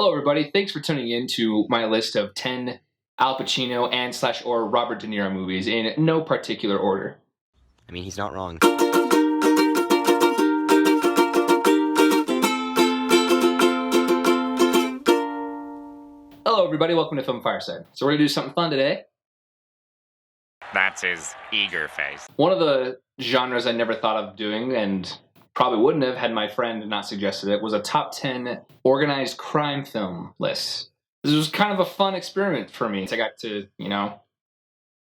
Hello, everybody. Thanks for tuning in to my list of 10 Al Pacino and/or Robert De Niro movies in no particular order. I mean, he's not wrong. Hello, everybody. Welcome to Film Fireside. So we're going to do something fun today. That's his eager face. One of the genres I never thought of doing, and probably wouldn't have had my friend not suggested it, was a top 10 organized crime film list. This was kind of a fun experiment for me. I got to,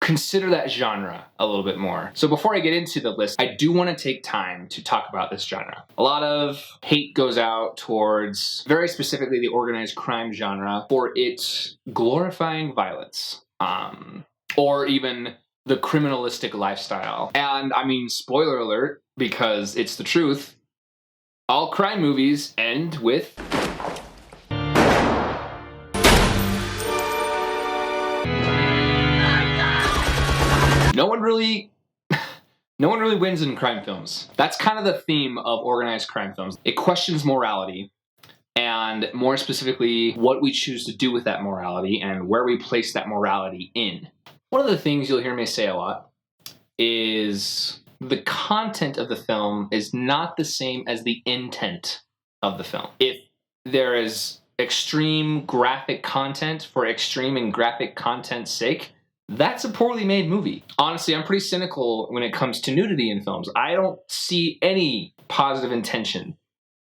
consider that genre a little bit more. So before I get into the list, I do want to take time to talk about this genre. A lot of hate goes out towards, very specifically, the organized crime genre for its glorifying violence, or even the criminalistic lifestyle. And I mean, spoiler alert, because it's the truth, all crime movies end with no one really wins in crime films. That's kind of the theme of organized crime films. It questions morality, and more specifically, what we choose to do with that morality and where we place that morality in. One of the things you'll hear me say a lot is the content of the film is not the same as the intent of the film. If there is extreme graphic content for extreme and graphic content's sake, that's a poorly made movie. Honestly, I'm pretty cynical when it comes to nudity in films. I don't see any positive intention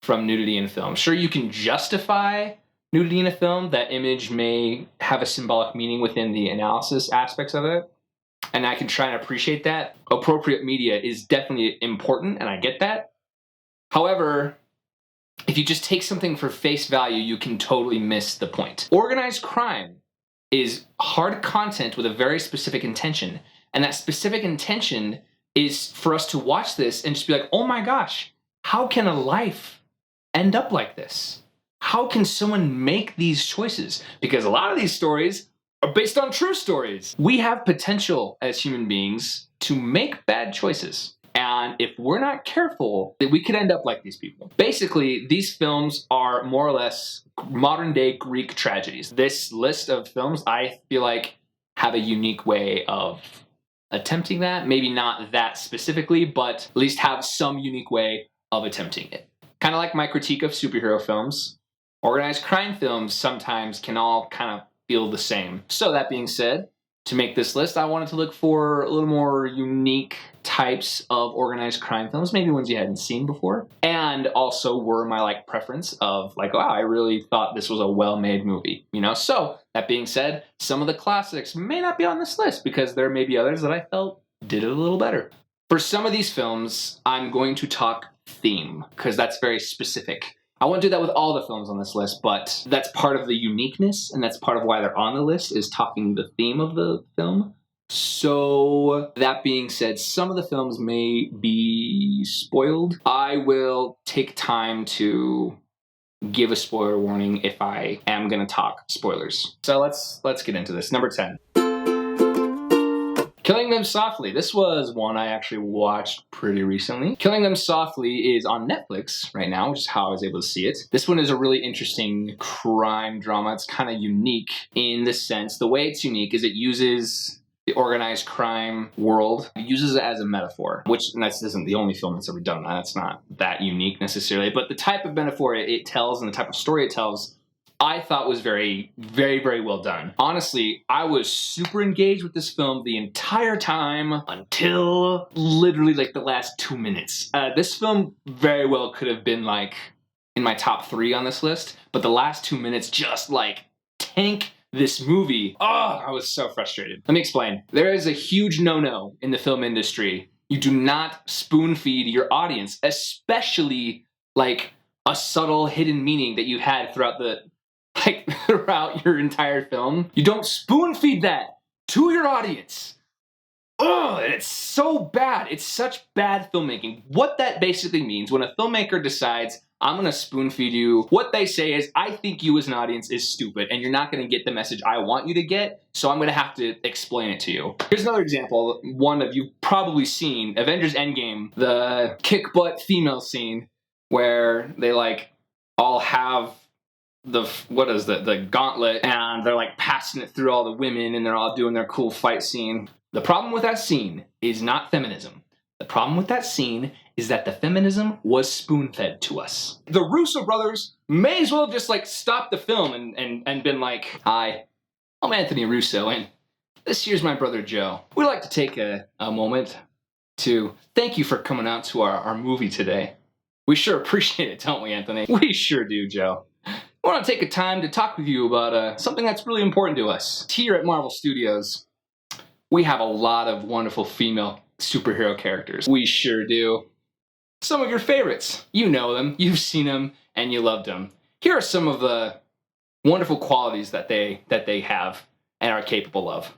from nudity in film. Sure, you can justify nudity in a film. That image may have a symbolic meaning within the analysis aspects of it, and I can try and appreciate that. Appropriate media is definitely important, and I get that. However, if you just take something for face value, you can totally miss the point. Organized crime is hard content with a very specific intention, and that specific intention is for us to watch this and just be like, oh my gosh, how can a life end up like this? How can someone make these choices? Because a lot of these stories are based on true stories. We have potential as human beings to make bad choices. And if we're not careful, then we could end up like these people. Basically, these films are more or less modern day Greek tragedies. This list of films, I feel like, have a unique way of attempting that. Maybe not that specifically, but at least have some unique way of attempting it. Kind of like my critique of superhero films. Organized crime films sometimes can all kind of feel the same. So that being said, to make this list, I wanted to look for a little more unique types of organized crime films, maybe ones you hadn't seen before, and also were my preference of wow, I really thought this was a well-made movie, So that being said, some of the classics may not be on this list because there may be others that I felt did it a little better. For some of these films, I'm going to talk theme because that's very specific. I won't do that with all the films on this list, but that's part of the uniqueness, and that's part of why they're on the list, is talking the theme of the film. So, that being said, some of the films may be spoiled. I will take time to give a spoiler warning if I am going to talk spoilers. So let's get into this. Number 10. Killing Them Softly. This was one I actually watched pretty recently. Killing Them Softly is on Netflix right now, which is how I was able to see it. This one is a really interesting crime drama. It's kind of unique in the sense, the way it's unique is it uses the organized crime world. It uses it as a metaphor, which this isn't the only film that's ever done that. It's not that unique necessarily, but the type of metaphor it tells and the type of story it tells I thought was very, very, very well done. Honestly, I was super engaged with this film the entire time until literally the last 2 minutes. This film very well could have been in my top 3 on this list, but the last 2 minutes just tank this movie. Oh, I was so frustrated. Let me explain. There is a huge no-no in the film industry. You do not spoon feed your audience, especially a subtle hidden meaning that you had throughout throughout your entire film. You don't spoon feed that to your audience. Ugh, it's so bad. It's such bad filmmaking. What that basically means when a filmmaker decides, I'm going to spoon feed you, what they say is, I think you as an audience is stupid and you're not going to get the message I want you to get, so I'm going to have to explain it to you. Here's another example, one of you've probably seen, Avengers Endgame, the kick butt female scene where they all have the gauntlet, and they're like passing it through all the women, and they're all doing their cool fight scene. The problem with that scene is not feminism. The problem with that scene is that the feminism was spoon-fed to us. The Russo brothers may as well have just like stopped the film and been like, "Hi, I'm Anthony Russo, and this here's my brother Joe. We'd like to take a moment to thank you for coming out to our movie today. We sure appreciate it, don't we, Anthony? We sure do, Joe. I want to take a time to talk with you about something that's really important to us. Here at Marvel Studios, we have a lot of wonderful female superhero characters. We sure do. Some of your favorites. You know them, you've seen them, and you loved them. Here are some of the wonderful qualities that they have and are capable of.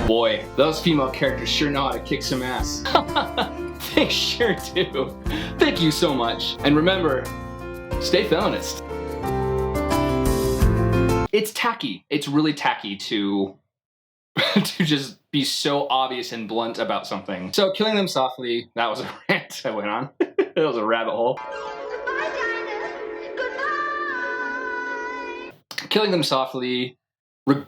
Boy, those female characters sure know how to kick some ass. They sure do. Thank you so much. And remember, stay feminist. It's tacky. It's really tacky to just be so obvious and blunt about something. So killing them softly, that was a rant I went on. It was a rabbit hole. Goodbye, Dinah. Goodbye. Killing them softly,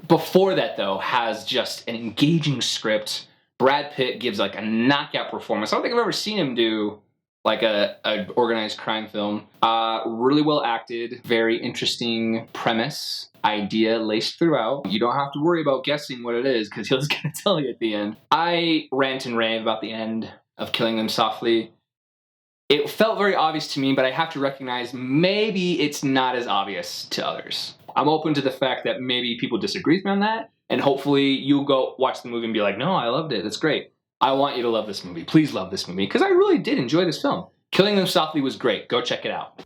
before that though, has just an engaging script. Brad Pitt gives like a knockout performance. I don't think I've ever seen him do like a organized crime film. Really well acted, very interesting premise, idea laced throughout. You don't have to worry about guessing what it is because he's gonna tell you at the end. I rant and rave about the end of Killing Them Softly. It felt very obvious to me, but I have to recognize maybe it's not as obvious to others. I'm open to the fact that maybe people disagree with me on that, and hopefully you'll go watch the movie and be like, no, I loved it, that's great. I want you to love this movie. Please love this movie, because I really did enjoy this film. Killing Them Softly was great. Go check it out.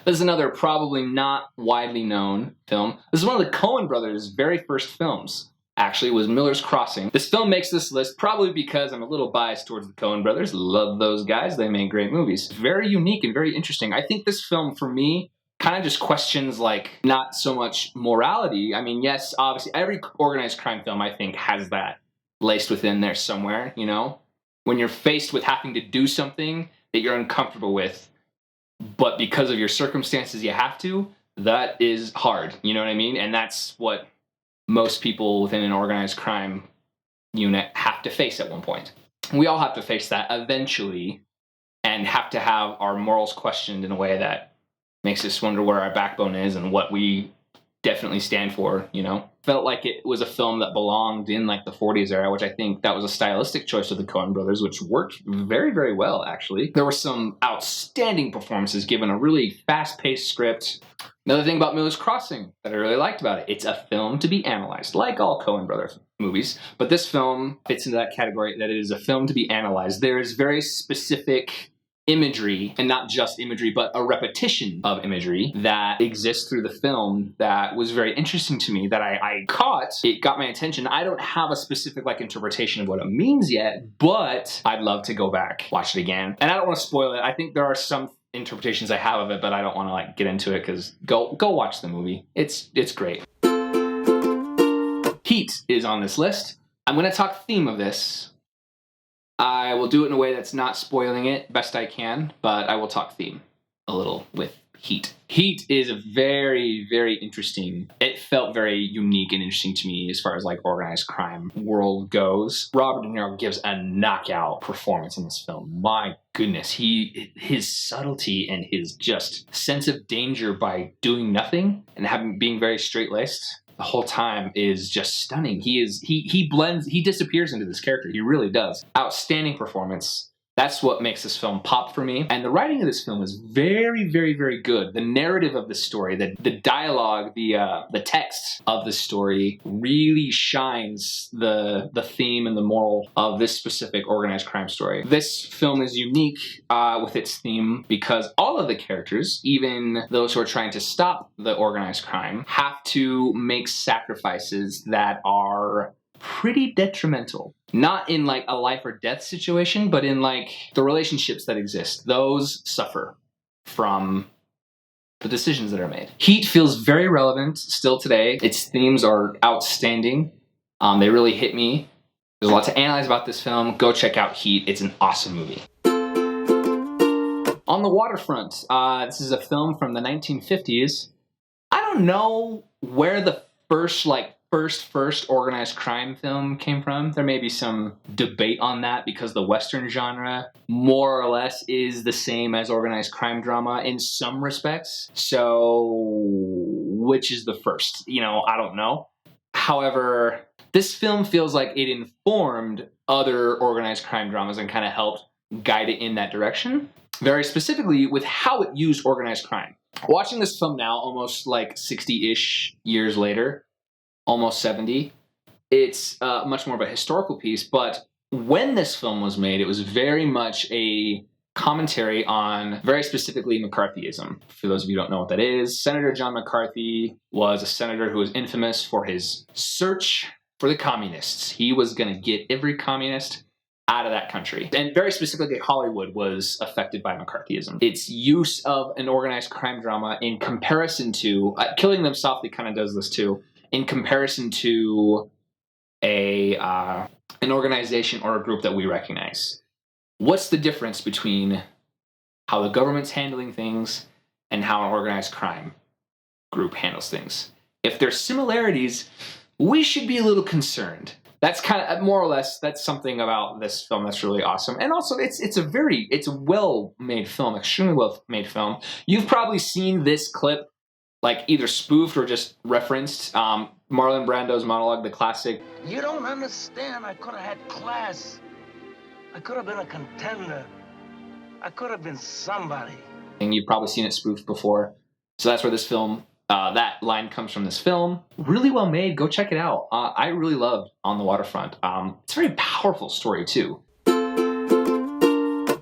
This is another probably not widely known film. This is one of the Coen brothers' very first films. Actually, was Miller's Crossing. This film makes this list probably because I'm a little biased towards the Coen brothers. Love those guys. They make great movies. Very unique and very interesting. I think this film, for me, kind of just questions like not so much morality. I mean, yes, obviously every organized crime film I think has that laced within there somewhere, you know? When you're faced with having to do something that you're uncomfortable with, but because of your circumstances you have to, that is hard, you know what I mean? And that's what most people within an organized crime unit have to face at one point. We all have to face that eventually and have to have our morals questioned in a way that makes us wonder where our backbone is and what we definitely stand for, you know? Felt like it was a film that belonged in like the 40s era, which I think that was a stylistic choice of the Coen brothers, which worked very, very well, actually. There were some outstanding performances given a really fast-paced script. Another thing about Miller's Crossing that I really liked about it, it's a film to be analyzed, like all Coen brothers movies. But this film fits into that category that it is a film to be analyzed. There is very specific imagery, and not just imagery, but a repetition of imagery that exists through the film that was very interesting to me, that I caught. It got my attention. I don't have a specific like interpretation of what it means yet, but I'd love to go back, watch it again. And I don't want to spoil it. I think there are some interpretations I have of it, but I don't want to like get into it because go watch the movie. It's great. Heat is on this list. I'm going to talk theme of this. I will do it in a way that's not spoiling it best I can, but I will talk theme a little with Heat. Heat is a very, very interesting, it felt very unique and interesting to me as far as like organized crime world goes. Robert De Niro gives a knockout performance in this film. My goodness, his subtlety and his just sense of danger by doing nothing and being very straight-laced the whole time is just stunning. He blends, he disappears into this character. He really does. Outstanding performance. That's what makes this film pop for me. And the writing of this film is very, very, very good. The narrative of the story, the dialogue, the text of the story really shines the theme and the moral of this specific organized crime story. This film is unique with its theme because all of the characters, even those who are trying to stop the organized crime, have to make sacrifices that are pretty detrimental. Not in like a life or death situation, but in like the relationships that exist. Those suffer from the decisions that are made. Heat feels very relevant still today. Its themes are outstanding. They really hit me. There's a lot to analyze about this film. Go check out Heat. It's an awesome movie. On the Waterfront, this is a film from the 1950s. I don't know where the first organized crime film came from. There may be some debate on that because the Western genre more or less is the same as organized crime drama in some respects. So, which is the first? I don't know. However, this film feels like it informed other organized crime dramas and kind of helped guide it in that direction. Very specifically with how it used organized crime. Watching this film now, almost like 60-ish years later, almost 70, it's much more of a historical piece. But when this film was made, it was very much a commentary on, very specifically, McCarthyism. For those of you who don't know what that is, Senator John McCarthy was a senator who was infamous for his search for the communists. He was going to get every communist out of that country. And very specifically, Hollywood was affected by McCarthyism. Its use of an organized crime drama in comparison to, Killing Them Softly kind of does this too, in comparison to an organization or a group that we recognize. What's the difference between how the government's handling things and how an organized crime group handles things? If there's similarities, we should be a little concerned. That's kind of, more or less, that's something about this film that's really awesome. And also, it's a well-made film, extremely well-made film. You've probably seen this clip, like either spoofed or just referenced. Marlon Brando's monologue, the classic. You don't understand. I could have had class. I could have been a contender. I could have been somebody. And you've probably seen it spoofed before. So that's where this film, that line comes from this film. Really well made. Go check it out. I really loved On the Waterfront. It's a very powerful story too.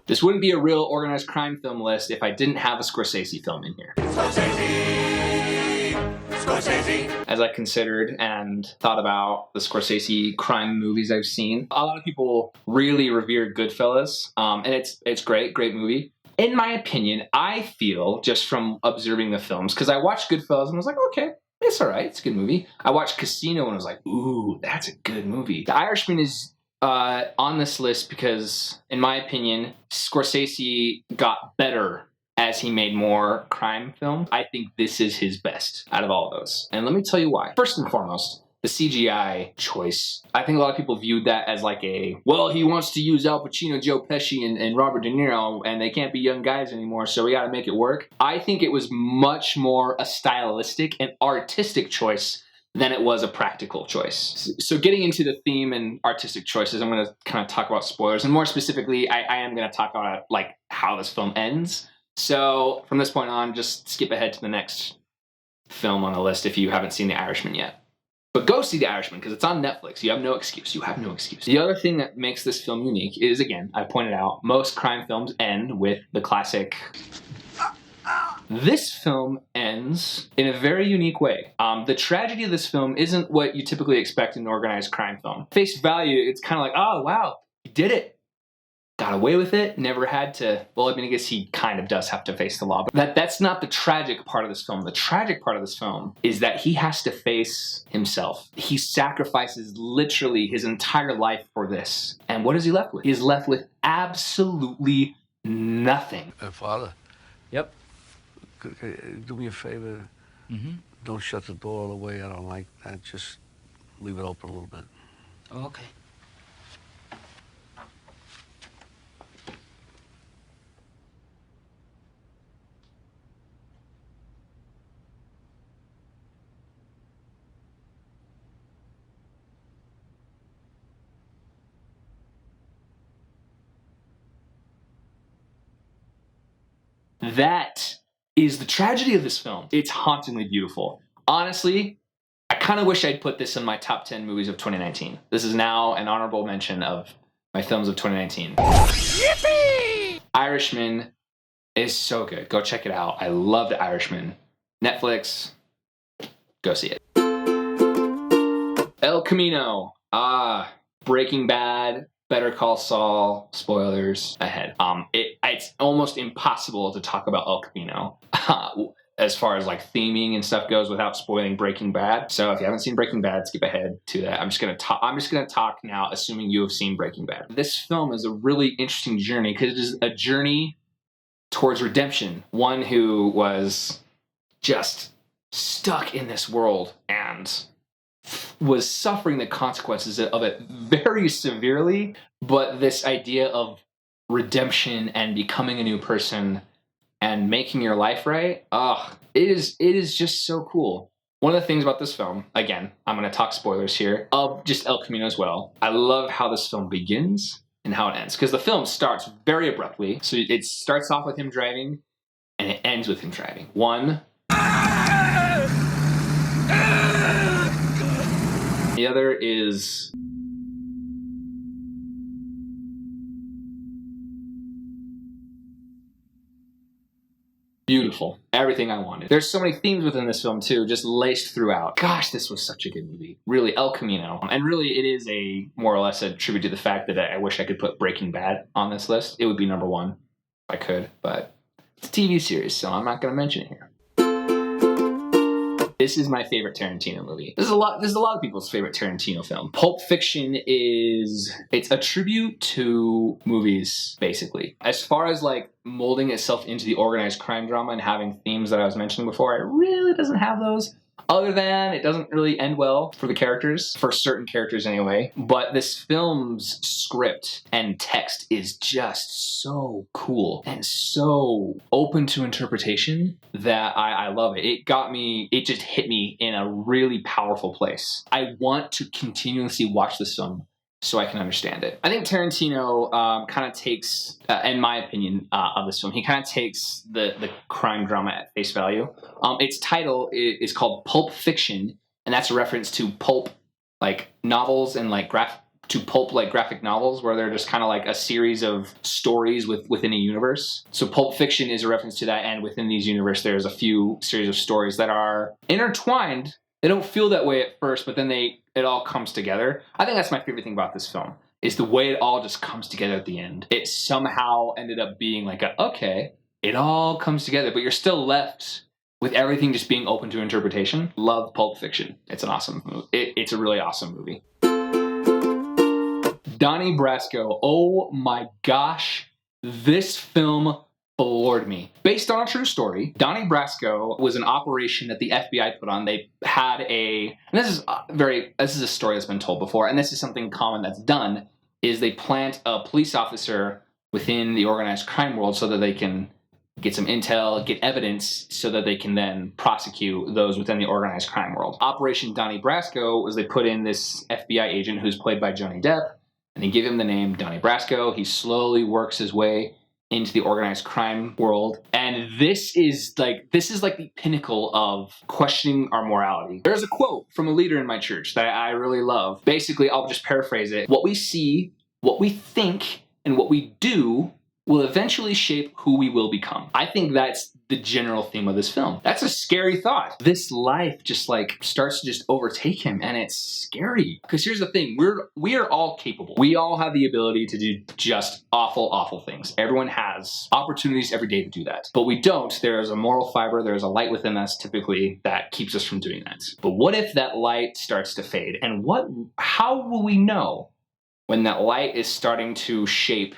This wouldn't be a real organized crime film list if I didn't have a Scorsese film in here. Scorsese. As I considered and thought about the Scorsese crime movies I've seen, a lot of people really revered Goodfellas, and it's great movie. In my opinion, I feel, just from observing the films, because I watched Goodfellas and was like, okay, it's all right, it's a good movie. I watched Casino and was like, ooh, that's a good movie. The Irishman is on this list because, in my opinion, Scorsese got better as he made more crime films. I think this is his best out of all of those. And let me tell you why. First and foremost, the CGI choice. I think a lot of people viewed that as like he wants to use Al Pacino, Joe Pesci, and Robert De Niro, and they can't be young guys anymore, so we gotta make it work. I think it was much more a stylistic and artistic choice than it was a practical choice. So getting into the theme and artistic choices, I'm gonna kind of talk about spoilers, and more specifically, I am gonna talk about like how this film ends. So from this point on, just skip ahead to the next film on the list if you haven't seen The Irishman yet. But go see The Irishman because it's on Netflix. You have no excuse. You have no excuse. The other thing that makes this film unique is, again, I pointed out, most crime films end with the classic. This film ends in a very unique way. The tragedy of this film isn't what you typically expect in an organized crime film. Face value, it's kind of like, oh, wow, he did it. Got away with it, never had to, well, I mean, I guess he kind of does have to face the law, but that's not the tragic part of this film. The tragic part of this film is that he has to face himself. He sacrifices literally his entire life for this. And what is he left with? He is left with absolutely nothing. Father? Yep. Do me a favor. Mm-hmm. Don't shut the door all the way. I don't like that. Just leave it open a little bit. Oh, okay. That is the tragedy of this film. It's hauntingly beautiful. Honestly, I kind of wish I'd put this in my top 10 movies of 2019. This is now an honorable mention of my films of 2019. Yippee! Irishman is so good. Go check it out. I love The Irishman. Netflix, go see it. El Camino. Breaking Bad, Better Call Saul, spoilers ahead. It's almost impossible to talk about El Camino as far as like theming and stuff goes without spoiling Breaking Bad. So if you haven't seen Breaking Bad, skip ahead to that. I'm just gonna talk now, assuming you have seen Breaking Bad. This film is a really interesting journey because it is a journey towards redemption. One who was just stuck in this world and was suffering the consequences of it very severely, but this idea of redemption and becoming a new person and making your life right, it is just so cool. One of the things about this film, again, I'm going to talk spoilers here, of just El Camino as well. I love how this film begins and how it ends, because the film starts very abruptly. So it starts off with him driving, and it ends with him driving. The other is beautiful. Everything I wanted. There's so many themes within this film too, just laced throughout. Gosh, this was such a good movie. Really, El Camino. And really, it is a more or less a tribute to the fact that I wish I could put Breaking Bad on this list. It would be number one if I could, but it's a TV series, so I'm not going to mention it here. This is my favorite Tarantino movie. This is a lot of people's favorite Tarantino film. Pulp Fiction it's a tribute to movies, basically. As far as like molding itself into the organized crime drama and having themes that I was mentioning before, it really doesn't have those. Other than it doesn't really end well for the characters, for certain characters anyway. But this film's script and text is just so cool and so open to interpretation that I love it. It just hit me in a really powerful place. I want to continuously watch this film so I can understand it. I think Tarantino kind of takes, in my opinion, of this film, he kind of takes the crime drama at face value. Its title is called Pulp Fiction, and that's a reference to pulp like novels and like pulp like graphic novels, where they're just kind of like a series of stories within a universe. So Pulp Fiction is a reference to that, and within these universe, there's a few series of stories that are intertwined. They don't feel that way at first, but then it all comes together. I think that's my favorite thing about this film, is the way it all just comes together at the end. It somehow ended up being like okay, it all comes together, but you're still left with everything just being open to interpretation. Love Pulp Fiction. It's an awesome movie. It's a really awesome movie. Donnie Brasco. Oh my gosh, this film floored me. Based on a true story, Donnie Brasco was an operation that the FBI put on. They had and this is a story that's been told before, and this is something common that's done, is they plant a police officer within the organized crime world so that they can get some intel, get evidence, so that they can then prosecute those within the organized crime world. Operation Donnie Brasco was they put in this FBI agent who's played by Johnny Depp, and they give him the name Donnie Brasco. He slowly works his way into the organized crime world. And this is like the pinnacle of questioning our morality. There's a quote from a leader in my church that I really love. Basically, I'll just paraphrase it. What we see, what we think, and what we do will eventually shape who we will become. I think that's the general theme of this film. That's a scary thought. This life just like starts to just overtake him, and it's scary. Because here's the thing, we are all capable. We all have the ability to do just awful, awful things. Everyone has opportunities every day to do that. But we don't. There's a moral fiber, there's a light within us typically that keeps us from doing that. But what if that light starts to fade? And how will we know when that light is starting to shape?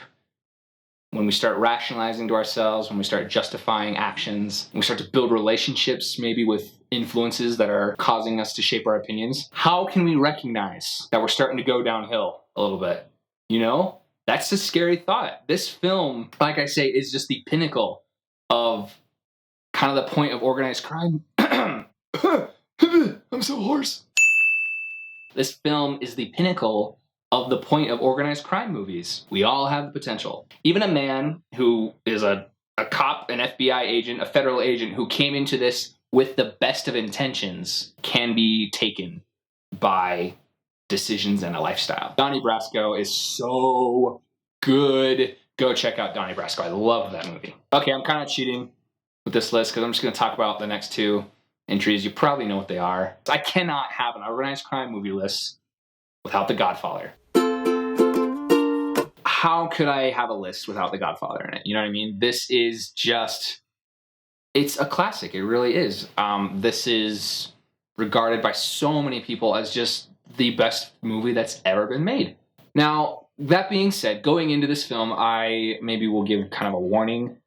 When we start rationalizing to ourselves, when we start justifying actions, when we start to build relationships maybe with influences that are causing us to shape our opinions, how can we recognize that we're starting to go downhill a little bit? You know, that's a scary thought. This film, like I say, is just the pinnacle of kind of the point of organized crime. I'm so hoarse. This film is the pinnacle of the point of organized crime movies. We all have the potential. Even a man who is a cop, an FBI agent, a federal agent who came into this with the best of intentions can be taken by decisions and a lifestyle. Donnie Brasco is so good. Go check out Donnie Brasco. I love that movie. Okay, I'm kind of cheating with this list because I'm just going to talk about the next two entries. You probably know what they are. I cannot have an organized crime movie list without The Godfather. How could I have a list without The Godfather in it? You know what I mean? This is just it's a classic. It really is. This is regarded by so many people as just the best movie that's ever been made. Now, that being said, going into this film, I maybe will give kind of a warning.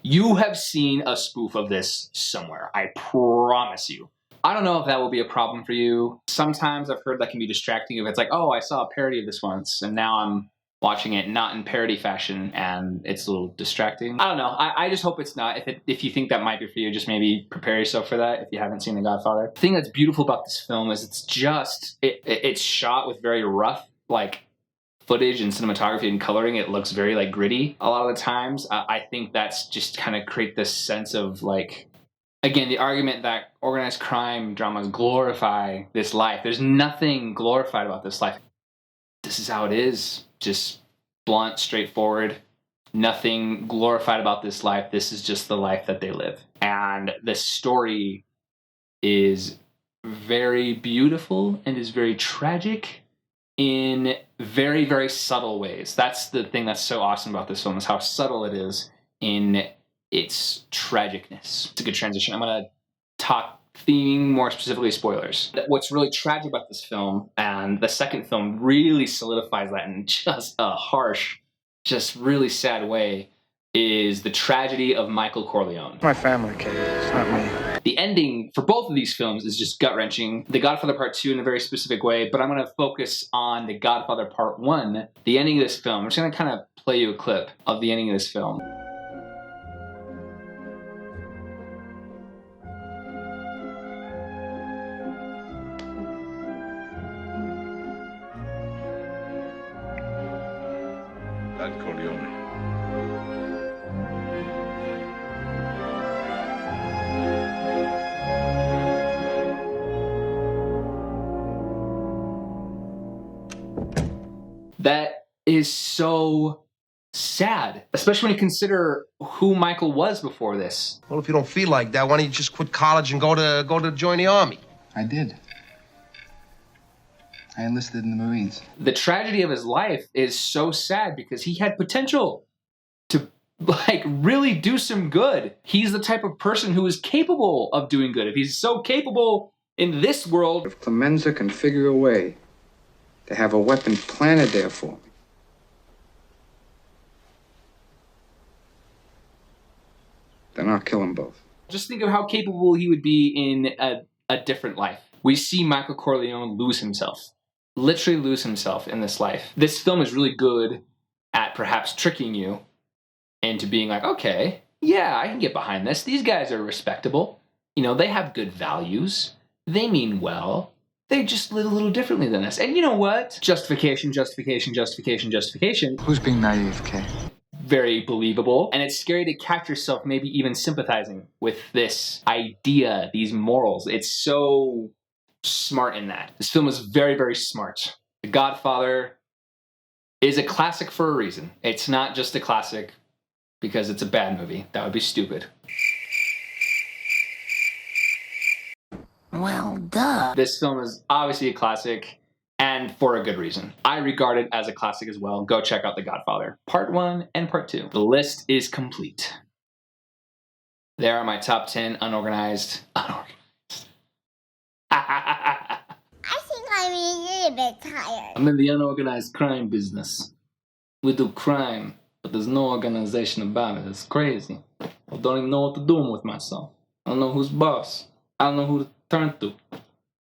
You have seen a spoof of this somewhere. I promise you. I don't know if that will be a problem for you. Sometimes I've heard that can be distracting if it's like, oh, I saw a parody of this once, and now I'm watching it not in parody fashion, and it's a little distracting. I don't know. I just hope it's not. If you think that might be for you, just maybe prepare yourself for that if you haven't seen The Godfather. The thing that's beautiful about this film is it's shot with very rough, like, footage and cinematography and coloring. It looks very, like, gritty a lot of the times. I think that's just kind of create this sense of, like, again, the argument that organized crime dramas glorify this life. There's nothing glorified about this life. This is how it is. Just blunt, straightforward. Nothing glorified about this life. This is just the life that they live. And the story is very beautiful and is very tragic in very, very subtle ways. That's the thing that's so awesome about this film, is how subtle it is in its tragicness. It's a good transition. I'm going to talk theming, more specifically spoilers. What's really tragic about this film, and the second film really solidifies that in just a harsh, just really sad way, is the tragedy of Michael Corleone. My family, Kate. It's not me. The ending for both of these films is just gut-wrenching. The Godfather Part 2 in a very specific way, but I'm going to focus on The Godfather Part 1. The ending of this film, I'm just going to kind of play you a clip of the ending of this film. That Corleone. That is so sad, especially when you consider who Michael was before this. Well, if you don't feel like that, why don't you just quit college and go to join the army? I did. I enlisted in the Marines. The tragedy of his life is so sad because he had potential to, like, really do some good. He's the type of person who is capable of doing good. If he's so capable in this world... If Clemenza can figure a way to have a weapon planted there for me, then I'll kill them both. Just think of how capable he would be in a different life. We see Michael Corleone lose himself. Literally lose himself in this life. This film is really good at perhaps tricking you into being like, okay, yeah, I can get behind this. These guys are respectable. You know, they have good values. They mean well. They just live a little differently than us. And you know what? Justification, justification, justification, justification. Who's being naive, Kay? Very believable. And it's scary to catch yourself maybe even sympathizing with this idea, these morals. It's so smart in that. This film is very, very smart. The Godfather is a classic for a reason. It's not just a classic because it's a bad movie. That would be stupid. Well, duh. This film is obviously a classic, and for a good reason. I regard it as a classic as well. Go check out The Godfather, Part 1 and Part 2. The list is complete. There are my top 10 unorganized. I think I'm a little bit tired. I'm in the unorganized crime business. We do crime, but there's no organization about it. It's crazy. I don't even know what to do with myself. I don't know who's boss. I don't know who to turn to.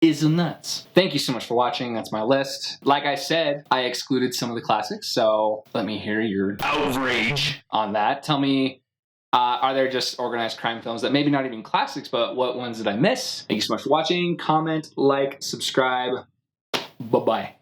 It's nuts. Thank you so much for watching. That's my list. Like I said, I excluded some of the classics, so let me hear your outrage on that. Tell me, are there just organized crime films that maybe not even classics, but what ones did I miss? Thank you so much for watching. Comment, like, subscribe. Bye-bye.